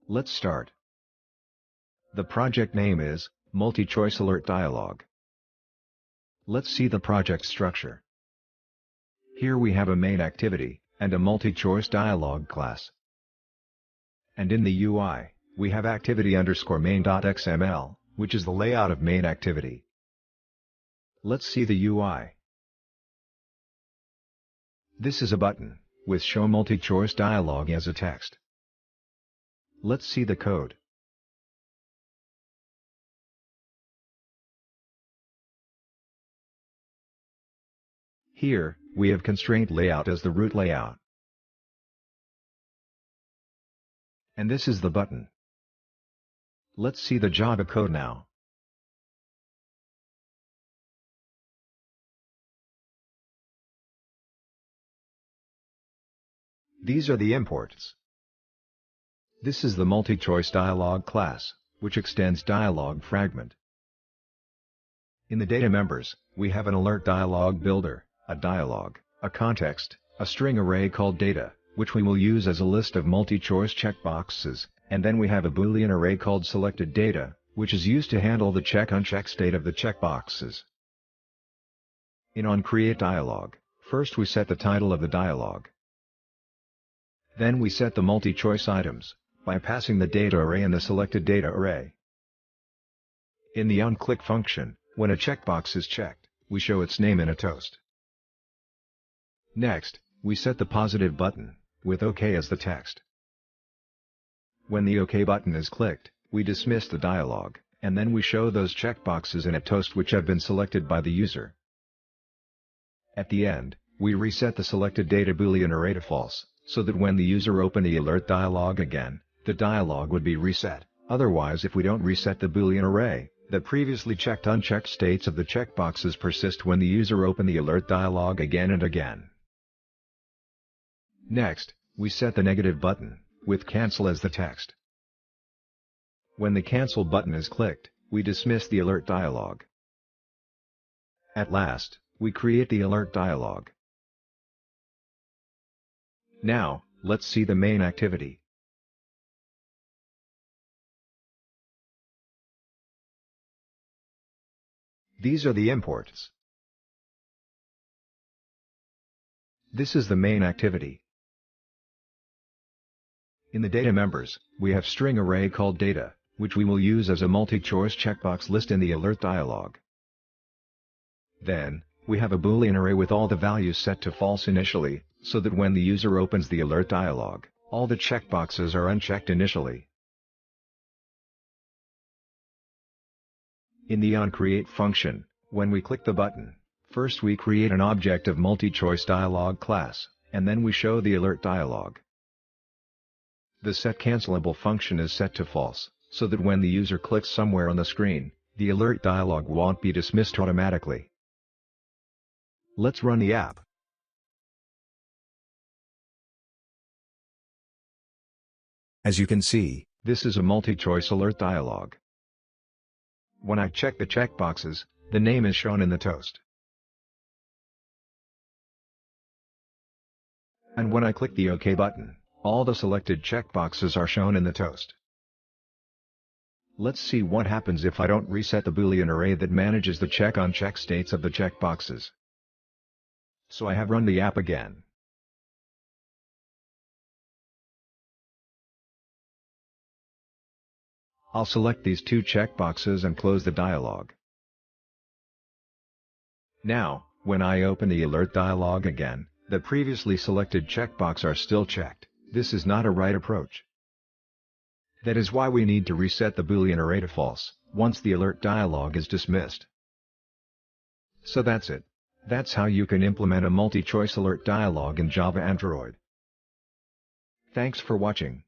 Let's start. The project name is Multi-Choice Alert Dialog. Let's see the project structure. Here we have a main activity and a multi-choice dialog class. And in the UI, we have activity_main.xml, which is the layout of main activity. Let's see the UI. This is a button with Show Multi-Choice Dialog as a text. Let's see the code. Here, we have constraint layout as the root layout. And this is the button. Let's see the Java code now. These are the imports. This is the multi-choice dialog class, which extends dialog fragment. In the data members, we have an alert dialog builder, a dialog, a context, a string array called data, which we will use as a list of multi-choice checkboxes, and then we have a Boolean array called selected data, which is used to handle the check-uncheck state of the checkboxes. In onCreateDialog, first we set the title of the dialog. Then we set the multi-choice items, by passing the data array and the selected data array. In the onClick function, when a checkbox is checked, we show its name in a toast. Next, we set the positive button, with OK as the text. When the OK button is clicked, we dismiss the dialog, and then we show those checkboxes in a toast which have been selected by the user. At the end, we reset the selected data Boolean array to false, so that when the user opened the alert dialog again, the dialog would be reset. Otherwise, if we don't reset the Boolean array, the previously checked-unchecked states of the checkboxes persist when the user opened the alert dialog again and again. Next, we set the negative button, with cancel as the text. When the cancel button is clicked, we dismiss the alert dialog. At last, we create the alert dialog. Now, let's see the main activity. These are the imports. This is the main activity. In the data members, we have string array called data, which we will use as a multi-choice checkbox list in the alert dialog. Then, we have a Boolean array with all the values set to false initially, so that when the user opens the alert dialog, all the checkboxes are unchecked initially. In the onCreate function, when we click the button, first we create an object of multi-choice dialog class, and then we show the alert dialog. The setCancelable function is set to false, so that when the user clicks somewhere on the screen, the alert dialog won't be dismissed automatically. Let's run the app. As you can see, this is a multi-choice alert dialog. When I check the checkboxes, the name is shown in the toast. And when I click the OK button, all the selected checkboxes are shown in the toast. Let's see what happens if I don't reset the Boolean array that manages the check-uncheck states of the checkboxes. So I have run the app again. I'll select these two checkboxes and close the dialog. Now, when I open the alert dialog again, the previously selected checkboxes are still checked. This is not a right approach. That is why we need to reset the Boolean array to false, once the alert dialog is dismissed. So that's it. That's how you can implement a multi-choice alert dialog in Java Android. Thanks for watching.